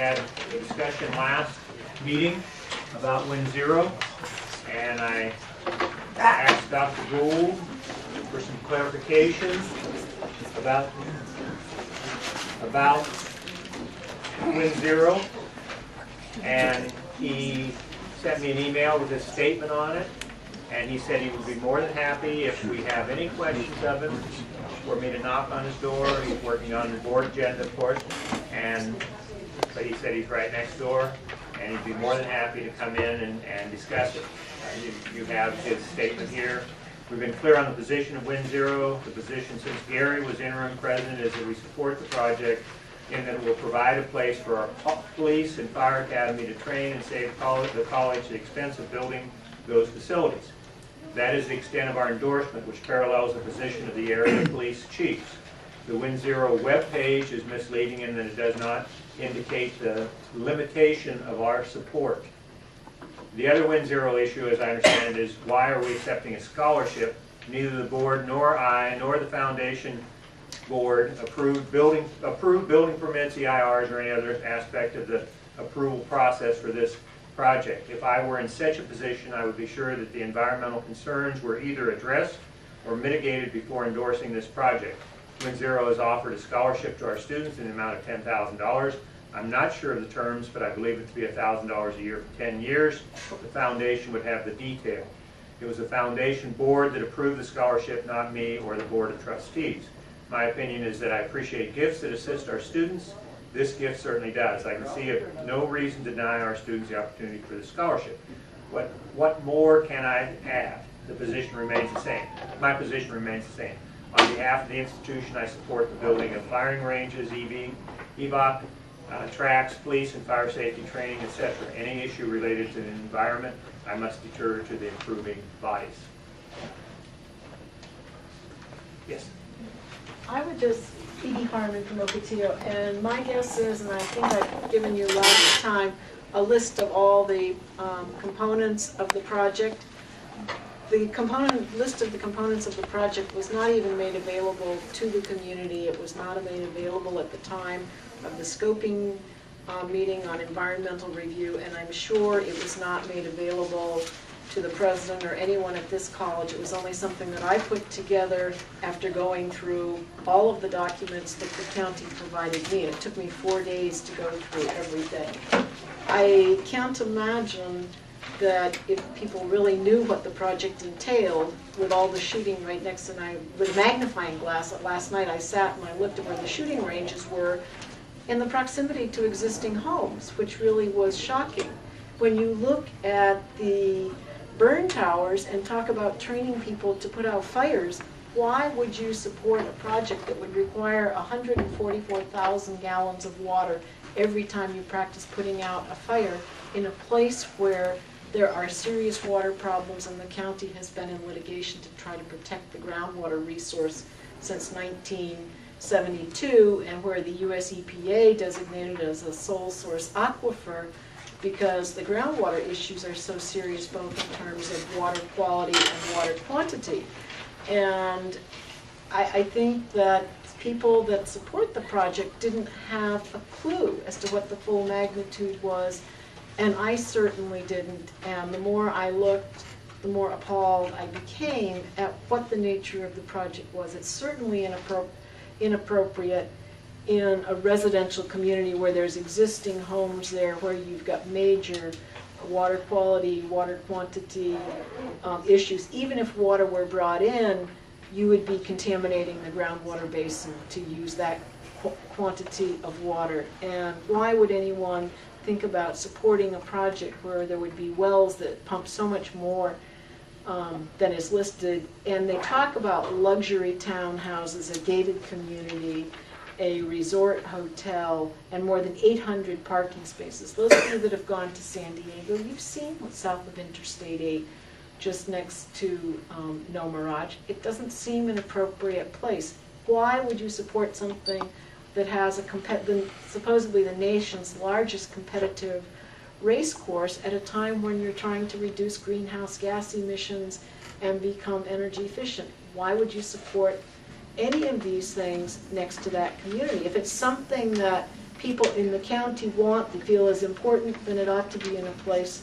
had a discussion last meeting about WindZero, and I asked Dr. Gould for some clarification about WindZero, and he sent me an email with his statement on it, and he said he would be more than happy if we have any questions of him for me to knock on his door. He's working on the board agenda, of course, but he said he's right next door, and he'd be more than happy to come in and discuss it. You have his statement here. We've been clear on the position of WindZero. The position since Gary was interim president is that we support the project and that it will provide a place for our police and fire academy to train and save the college the expense of building those facilities. That is the extent of our endorsement, which parallels the position of the area police chiefs. The WindZero webpage is misleading in that it does not indicate the limitation of our support. The other WindZero issue, as I understand it, is why are we accepting a scholarship? Neither the board nor I nor the foundation board approved building permits, EIRs, or any other aspect of the approval process for this project. If I were in such a position, I would be sure that the environmental concerns were either addressed or mitigated before endorsing this project. WindZero has offered a scholarship to our students in the amount of $10,000. I'm not sure of the terms, but I believe it to be $1,000 a year for 10 years. The foundation would have the detail. It was the foundation board that approved the scholarship, not me or the board of trustees. My opinion is that I appreciate gifts that assist our students. This gift certainly does. I can see no reason to deny our students the opportunity for the scholarship. What more can I add? The position remains the same. My position remains the same. On behalf of the institution, I support the building of firing ranges, EVOC, tracks, police and fire safety training, etc. Any issue related to the environment, I must defer to the approving bodies. Yes? I would just, Edie Harmon from Ocotillo, and my guess is, and I think I've given you last time, a list of all the components of the project. The list of the components of the project was not even made available to the community. It was not made available at the time of the scoping meeting on environmental review, and I'm sure it was not made available to the president or anyone at this college. It was only something that I put together after going through all of the documents that the county provided me. It took me 4 days to go through everything. I can't imagine that if people really knew what the project entailed, with all the shooting right next to me, with a magnifying glass, last night I sat and I looked at where the shooting ranges were in the proximity to existing homes, which really was shocking. When you look at the burn towers and talk about training people to put out fires, why would you support a project that would require 144,000 gallons of water every time you practice putting out a fire in a place where there are serious water problems and the county has been in litigation to try to protect the groundwater resource since 1972, and where the US EPA designated it as a sole source aquifer because the groundwater issues are so serious both in terms of water quality and water quantity. And I think that people that support the project didn't have a clue as to what the full magnitude was, and I certainly didn't. And the more I looked, the more appalled I became at what the nature of the project was. It's certainly inappropriate in a residential community where there's existing homes there, where you've got major water quality, water quantity issues. Even if water were brought in, you would be contaminating the groundwater basin to use that quantity of water. And why would anyone think about supporting a project where there would be wells that pump so much more than is listed? And they talk about luxury townhouses, a gated community, a resort hotel, and more than 800 parking spaces. Those of you that have gone to San Diego, you've seen what's south of Interstate 8, just next to No Mirage. It doesn't seem an appropriate place. Why would you support something that has supposedly the nation's largest competitive race course at a time when you're trying to reduce greenhouse gas emissions and become energy efficient? Why would you support any of these things next to that community? If it's something that people in the county want, they feel is important, then it ought to be in a place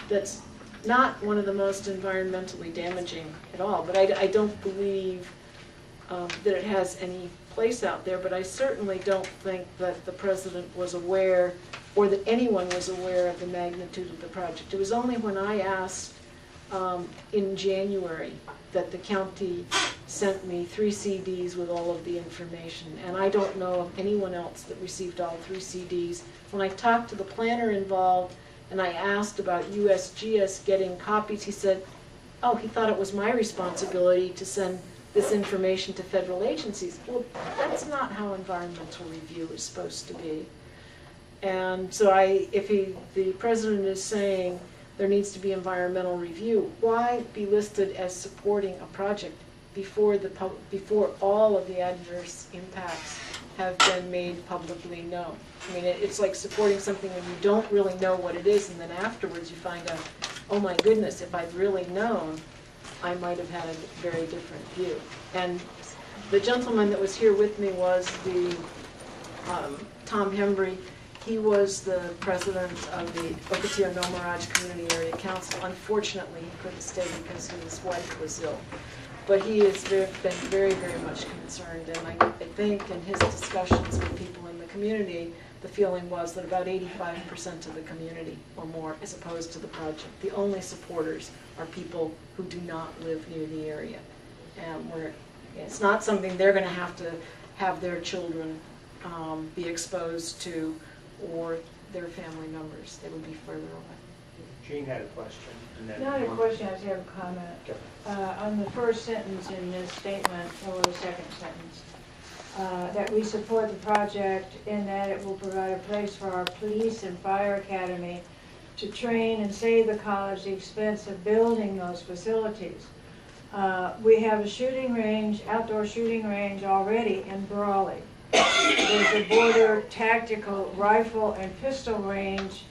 that's not one of the most environmentally damaging at all. But I don't believe that it has any place out there, but I certainly don't think that the president was aware, or that anyone was aware of the magnitude of the project. It was only when I asked in January that the county sent me 3 CDs with all of the information, and I don't know of anyone else that received all 3 CDs. When I talked to the planner involved and I asked about USGS getting copies, he said, oh, he thought it was my responsibility to send this information to federal agencies. Well, that's not how environmental review is supposed to be. And so if the president is saying there needs to be environmental review, why be listed as supporting a project before all of the adverse impacts have been made publicly known? I mean, it's like supporting something when you don't really know what it is, and then afterwards you find out, oh my goodness, if I'd really known, I might have had a very different view. And the gentleman that was here with me was the Tom Hembry. He was the president of the Ocotillo-Nomaraj Community Area Council. Unfortunately, he couldn't stay because his wife was ill. But he has been very, very much concerned, and I think in his discussions with people in the community, the feeling was that about 85% of the community or more, as opposed to the project, the only supporters are people who do not live near the area. And it's not something they're going to have their children be exposed to, or their family members. They would be further away. Jean had a question. And then Not a question, I just have a comment. On the first sentence in this statement, or the second sentence, that we support the project in that it will provide a place for our police and fire academy to train and save the college the expense of building those facilities. We have a shooting range, outdoor shooting range already in Brawley. There's a border tactical rifle and pistol range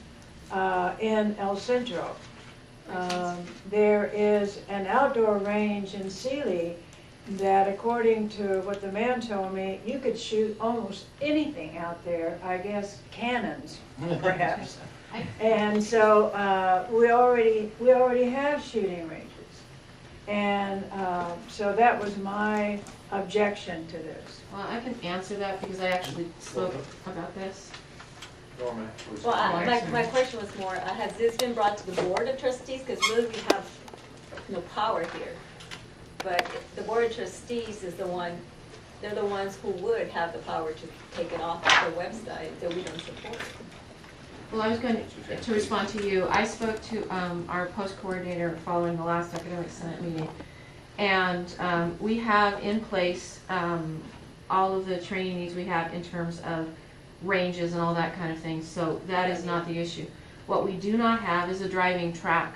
in El Centro. There is an outdoor range in Sealy that, according to what the man told me, you could shoot almost anything out there, I guess cannons, perhaps. And so we already have shooting ranges. And so that was my objection to this. Well, I can answer that because I actually spoke about this. Norma. Well, my question was more, has this been brought to the Board of Trustees? Because really we have no power here. But the Board of Trustees is they're the ones who would have the power to take it off of their website, that we don't support it. Well, I was going to respond to you. I spoke to our post coordinator following the last Academic Senate meeting, and we have in place all of the training needs we have in terms of ranges and all that kind of thing, so that is not the issue. What we do not have is a driving track.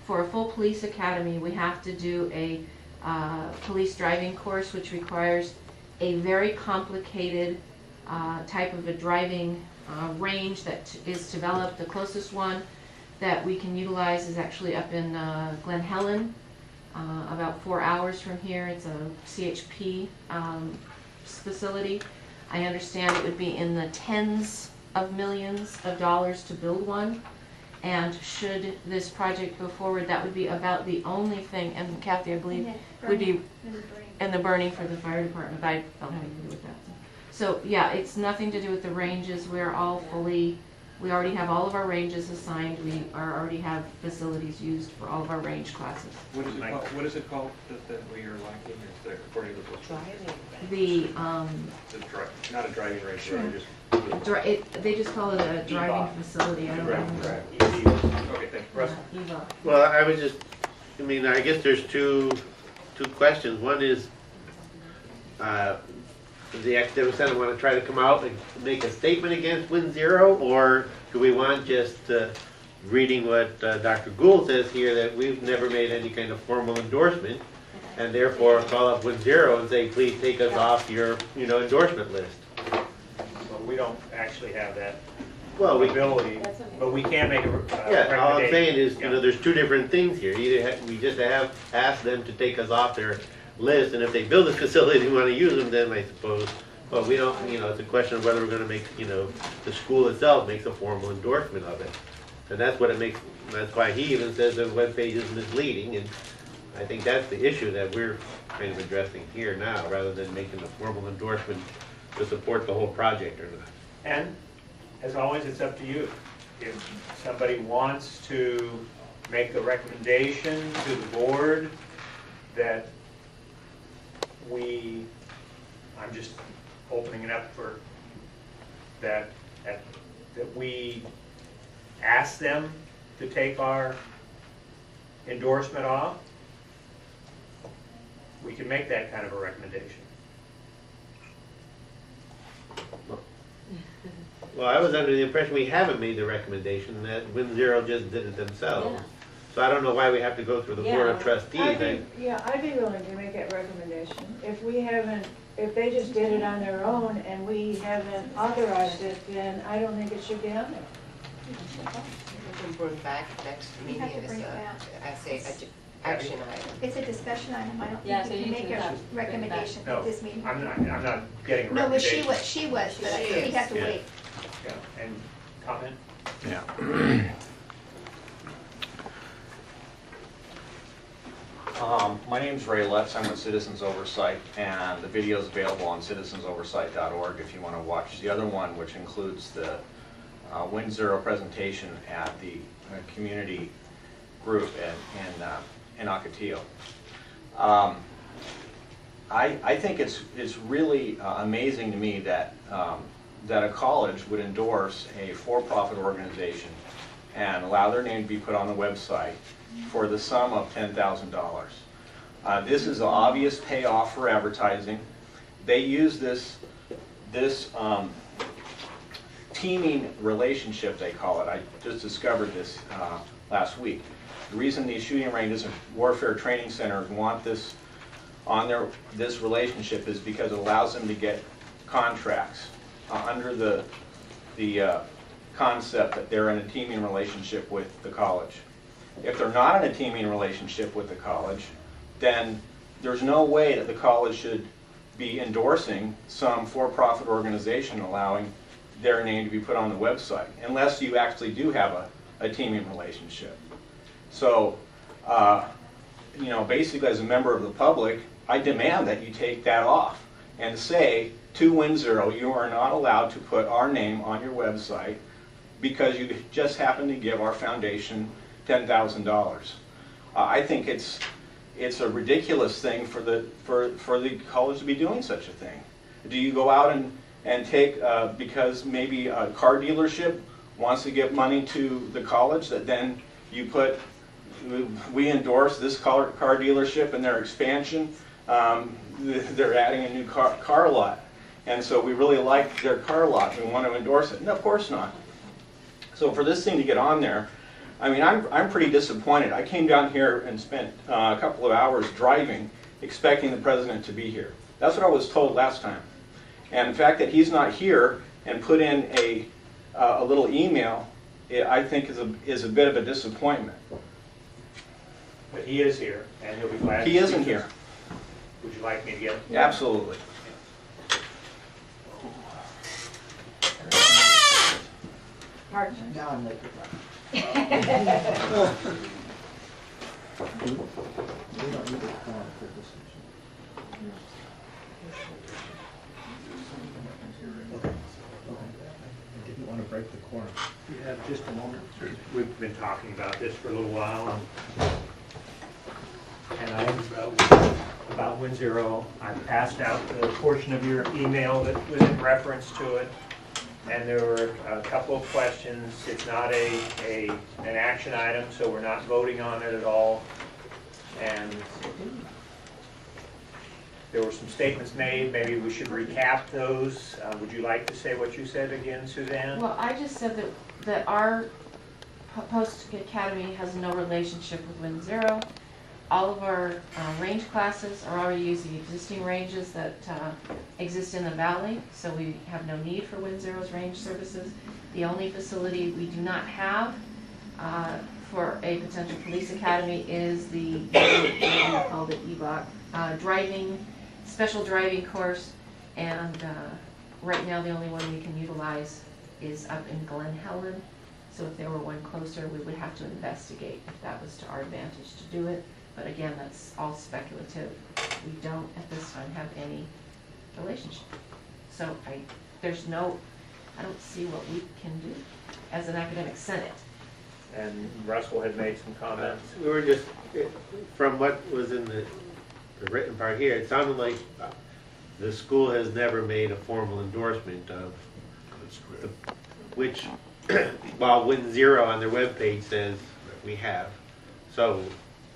For a full police academy, we have to do a police driving course, which requires a very complicated type of a driving range that is developed. The closest one that we can utilize is actually up in Glen Helen, about 4 hours from here. It's a CHP facility. I understand it would be in the tens of millions of dollars to build one, and should this project go forward, that would be about the only thing, and Kathy, I believe, would be, and the burning for the fire department. I don't have anything to do with that. So yeah, it's nothing to do with the ranges. We're all fully, we already have all of our ranges assigned. We already have facilities used for all of our range classes. What is it called that we are lacking, according to the book? The not a driving range, they just call it a driving facility. I don't know. Okay, thank you. Russ? Eva. Well, I guess there's two questions. One is, does the academic senate want to try to come out and make a statement against WindZero, or do we want just reading what Dr. Gould says here, that we've never made any kind of formal endorsement, and therefore call up WindZero and say, please take us off your endorsement list? Well, we don't actually have that Well, ability, but we can make a recommendation. all I'm saying is, there's two different things here. Either we just have asked them to take us off their list, and if they build a facility and want to use them, then I suppose Well, we don't, it's a question of whether we're gonna make, the school itself makes a formal endorsement of it. And that's what it makes, that's why he even says the webpage is misleading, and I think that's the issue that we're kind of addressing here now, rather than making a formal endorsement to support the whole project or not. And, as always, it's up to you. If somebody wants to make the recommendation to the board that I'm just opening it up for, that we ask them to take our endorsement off, we can make that kind of a recommendation. Well, I was under the impression we haven't made the recommendation, that WindZero just did it themselves. Yeah. So I don't know why we have to go through the Board of Yeah. Trustees. I'd be willing to make that recommendation. If they just did it on their own and we haven't authorized it, then I don't think it should be on there. We can bring back next We meeting have to as bring it a, back. I say, action item. It's a discussion item, I don't Yeah, think so you you can need make to a bring it back. recommendation No, at this meeting. I'm not getting a No, but recommendation. she was, but I think we have to Yeah. wait. Yeah, and comment? Yeah. My name's Ray Lutz. I'm with Citizens Oversight, and the video is available on citizensoversight.org if you want to watch the other one, which includes the WindZero presentation at the community group in Ocotillo. I think it's really amazing to me that that a college would endorse a for-profit organization and allow their name to be put on the website for the sum of $10,000. This is an obvious payoff for advertising. They use this teaming relationship, they call it. I just discovered this last week. The reason these shooting ranges and warfare training centers want this on this relationship is because it allows them to get contracts under the concept that they're in a teaming relationship with the college. If they're not in a teaming relationship with the college, then there's no way that the college should be endorsing some for-profit organization allowing their name to be put on the website, unless you actually do have a teaming relationship. So, basically as a member of the public, I demand that you take that off and say to WindZero, you are not allowed to put our name on your website because you just happen to give our foundation $10,000. I think it's a ridiculous thing for the college to be doing such a thing. Do you go out and take because maybe a car dealership wants to give money to the college, that then you put, we endorse this car dealership and their expansion, they're adding a new car lot, and so we really like their car lot, we want to endorse it. No, of course not. So for this thing to get on there, I mean, I'm pretty disappointed. I came down here and spent a couple of hours driving, expecting the president to be here. That's what I was told last time. And the fact that he's not here and put in a little email, I think is a bit of a disappointment. But he is here, and he'll be glad. He to isn't speak to here. us. Would you like me to get him? Absolutely. Pardon? Didn't want to break the quorum. You have just a moment. We've been talking about this for a little while. And about WindZero, I passed out the portion of your email that was in reference to it. And there were a couple of questions. It's not an action item, so we're not voting on it at all. And there were some statements made. Maybe we should recap those. Would you like to say what you said again, Suzanne? Well, I just said that our post-academy has no relationship with WindZero. All of our range classes are already using existing ranges that exist in the valley, so we have no need for WindZero's range services. The only facility we do not have for a potential police academy is the, we called it EBOC, special driving course, And right now, the only one we can utilize is up in Glen Helen. So if there were one closer, we would have to investigate if that was to our advantage to do it. But again, that's all speculative. We don't at this time have any relationship. So I don't see what we can do as an academic senate. And Russell had made some comments. We were just, from what was in the written part here, it sounded like the school has never made a formal endorsement of, which, while WindZero on their webpage says we have. So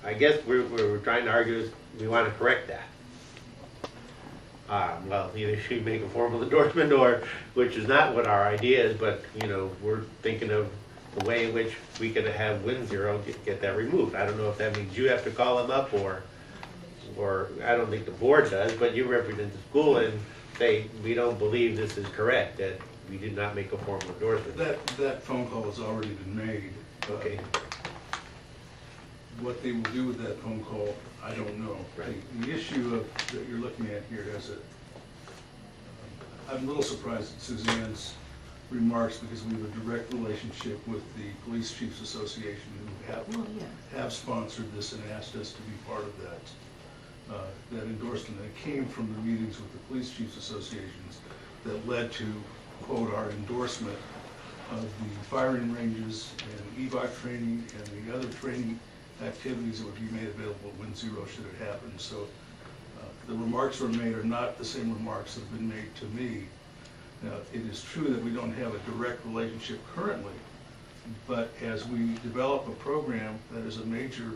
I guess we're trying to argue is we want to correct that. Well, either she make a formal endorsement or, which is not what our idea is, but, you know, we're thinking of the way in which we could have WindZero get that removed. I don't know if that means you have to call them up or I don't think the board does, but you represent the school and say, we don't believe this is correct, that we did not make a formal endorsement. That phone call has already been made. Okay. What they will do with that phone call, I don't know. Right. The issue that you're looking at here has I'm a little surprised at Suzanne's remarks because we have a direct relationship with the Police Chiefs Association who have sponsored this and asked us to be part of that endorsement. It came from the meetings with the Police Chiefs Associations that led to, quote, our endorsement of the firing ranges and EVOC training and the other training activities that would be made available at WindZero should it happen. So the remarks were made are not the same remarks that have been made to me. Now, it is true that we don't have a direct relationship currently, but as we develop a program that is a major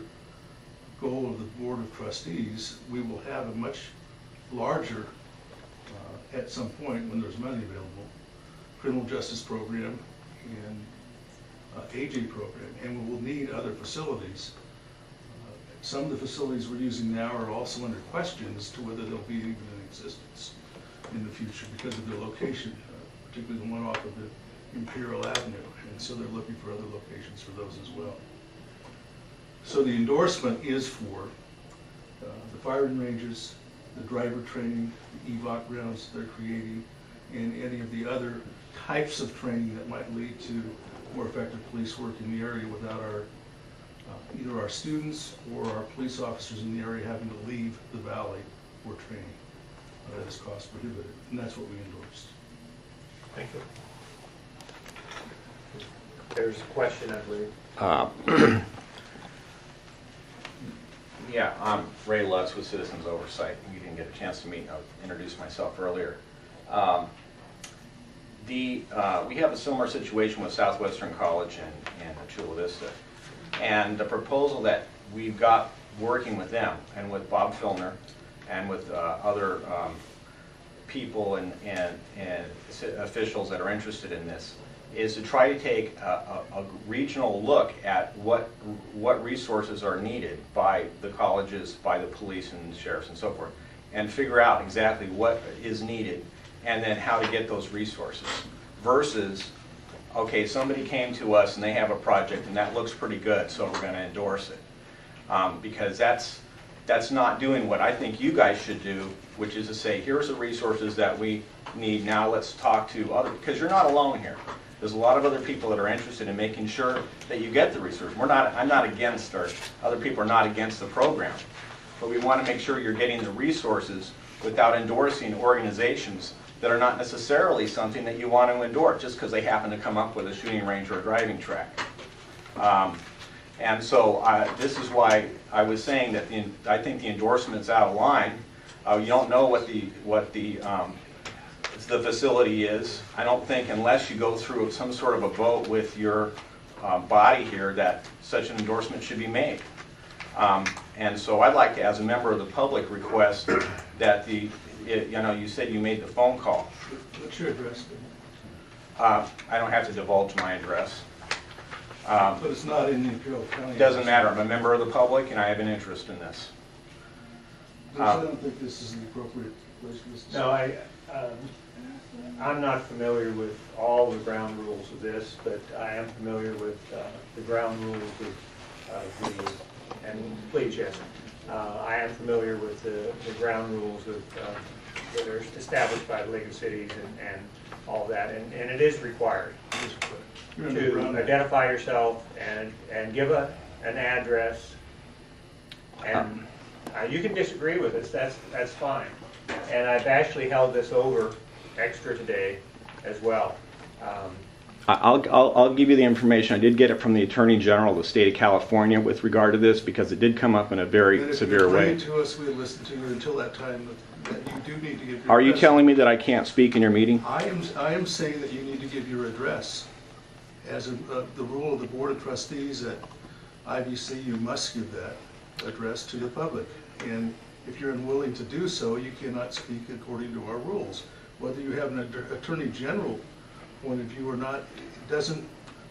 goal of the Board of Trustees, we will have a much larger, at some point when there's money available, criminal justice program and AJ program, and we will need other facilities. Some of the facilities we're using now are also under question as to whether they'll be even in existence in the future because of their location, particularly the one off of the Imperial Avenue, and so they're looking for other locations for those as well. So the endorsement is for the firing ranges, the driver training, the EVOC grounds they're creating, and any of the other types of training that might lead to more effective police work in the area without our either our students or our police officers in the area having to leave the valley for training. That is cost prohibitive, and that's what we endorsed. Thank you. There's a question, I believe. Yeah, I'm Ray Lutz with Citizens Oversight. You didn't get a chance to meet. I'll introduce myself earlier. We have a similar situation with Southwestern College and Chula Vista. And the proposal that we've got working with them and with Bob Filner and with other people and officials that are interested in this is to try to take a regional look at what resources are needed by the colleges, by the police and the sheriffs and so forth, and figure out exactly what is needed and then how to get those resources versus, okay, somebody came to us and they have a project and that looks pretty good, so we're going to endorse it. Because that's not doing what I think you guys should do, which is to say, here's the resources that we need, now let's talk to other, because you're not alone here. There's a lot of other people that are interested in making sure that you get the resources. I'm not against, or other people are not against the program, but we want to make sure you're getting the resources without endorsing organizations that are not necessarily something that you want to endorse just because they happen to come up with a shooting range or a driving track. And so this is why I was saying that I think the endorsement's out of line. You don't know what the facility is. I don't think unless you go through some sort of a vote with your body here that such an endorsement should be made. And so I'd like to, as a member of the public, request that you said you made the phone call. What's your address? I don't have to divulge my address. But it's not in the Imperial County. It doesn't matter. I'm a member of the public and I have an interest in this. I don't think this is the appropriate place for this. No, I'm not familiar with all the ground rules of this, but I am familiar with the ground rules of and please, yes. I am familiar with the ground rules of that are established by the League of Cities and all that, and it is required to identify yourself and give an address. And you can disagree with us, that's fine. And I've actually held this over extra today as well. I'll give you the information. I did get it from the Attorney General of the state of California with regard to this, because it did come up in a very severe way. If you bring it to us, we'll listen to you until that time, that you do need to give your Are you address. telling me that I can't speak in your meeting? I am saying that you need to give your address. As the rule of the Board of Trustees at IVC, you must give that address to the public. And if you're unwilling to do so, you cannot speak according to our rules. Whether you have an Attorney General point of view or not, it doesn't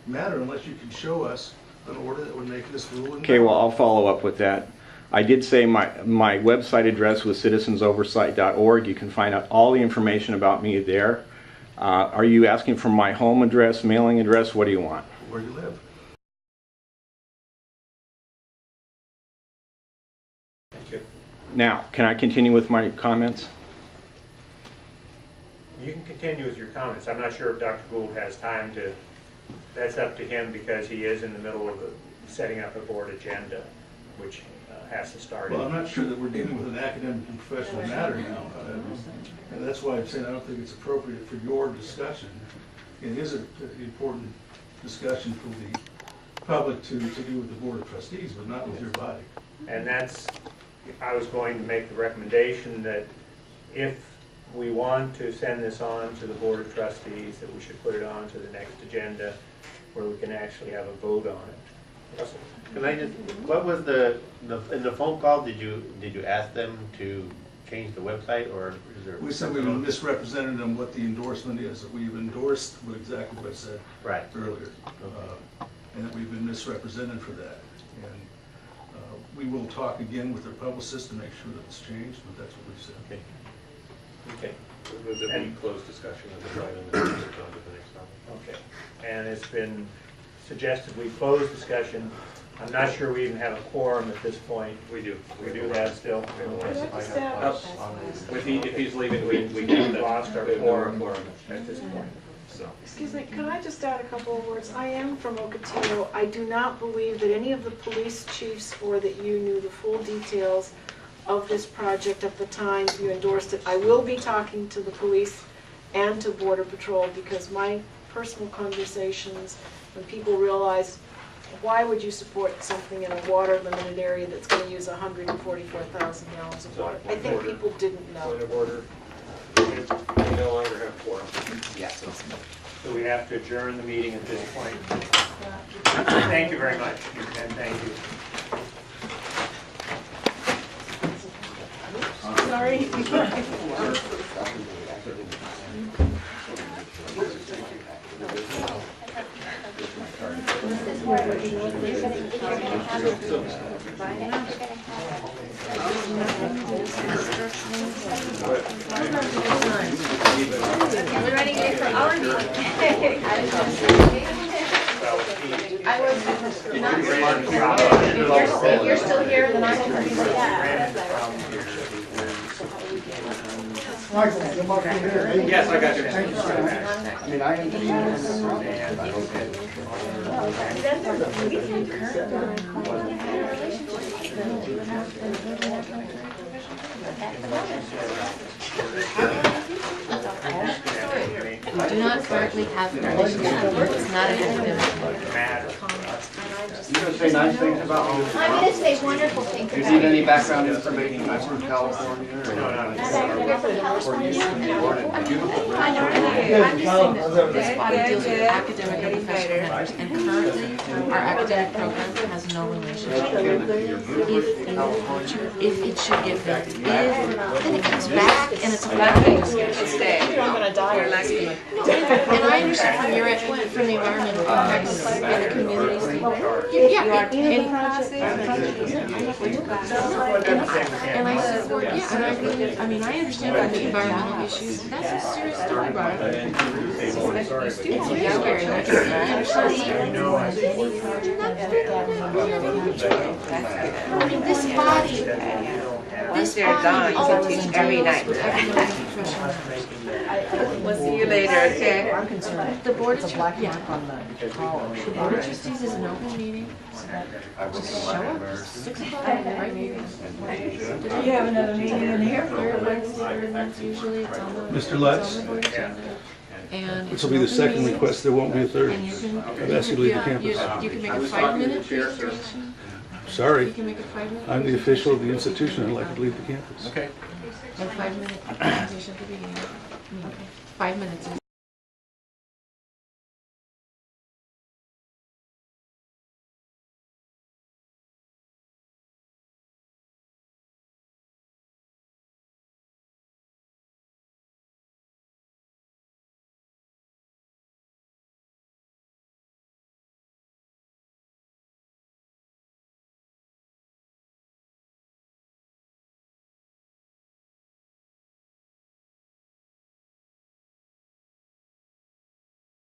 matter unless you can show us an order that would make this rule. Okay, well, I'll follow up with that. I did say my website address was citizensoversight.org. You can find out all the information about me there. Are you asking for my home address, mailing address? What do you want? Where you live. Thank you. Now, can I continue with my comments? You can continue with your comments. I'm not sure if Dr. Gould has time to, that's up to him, because he is in the middle of setting up a board agenda, which has to start. Well, I'm not sure that we're dealing with an academic and professional matter now. And that's why I'm saying I don't think it's appropriate for your discussion. It is an important discussion for the public to do with the Board of Trustees, but not with your body. And that's, I was going to make the recommendation that if we want to send this on to the Board of Trustees, that we should put it on to the next agenda where we can actually have a vote on it. Russell? Can I just, what was in the phone call, did you ask them to change the website, or is there? We said we misrepresented them what the endorsement is, that we've endorsed exactly what I said earlier. And that we've been misrepresented for that. And we will talk again with our publicist to make sure that it's changed, but that's what we said. Okay. Okay. Was there any closed discussion of this item and then move on to the next topic? Okay. And it's been suggested we close discussion. I'm not sure we even have a quorum at this point. We do. We do have still. If he's leaving, we We've can lost our quorum at this point. So. Excuse me, could I just add a couple of words? I am from Ocotillo. I do not believe that any of the police chiefs or that you knew the full details of this project at the time you endorsed it. I will be talking to the police and to Border Patrol, because my personal conversations, when people realize, why would you support something in a water limited area that's going to use 144,000 gallons of water? I think people didn't know. Point of order. We no longer have quorum. Yes. So we have to adjourn the meeting at this point. Thank you very much, and thank you. Sorry. We're running late for our meeting. I was not, if you're still here, then I can review that. Yes, I got you. I mean, I We do not currently have a relationship. It's not an academic Matter. You gonna say nice things about me? I'm going to say wonderful things Do you about need you. any background information? I'm from California. No, no. You're from California? I'm just saying that this body deals with academic and professional matters, and currently, our academic program has no relationship. If it should get vetted, then it comes back, and it's a whole discussion. I'm going to die. And I understand from your end, from the environmental impacts and the communities. Yeah, and I support, yeah, and I really, I mean, I understand about the environmental issues. That's a serious story, Brian. It's scary. I mean, this body Once they're gone, you can teach every night. We'll see you later, okay? I'm concerned. The board of It's a black yeah. mark on the collar. The board of trustees is an open meeting. Just show up, 6 o'clock, right? Do you have another meeting in here? Third Wednesday usually, it's on the, Mr. it's Lutz? on the board agenda. And This it's will be an the open second meeting. request, there won't be a third. And you can. I've asked you to leave the yeah, campus. You can make a 5-minute presentation. You Sorry, can make a 5-minute. I'm the official of the institution, I'd like to leave the campus. Okay. And 5-minute presentation at the beginning. 5 minutes is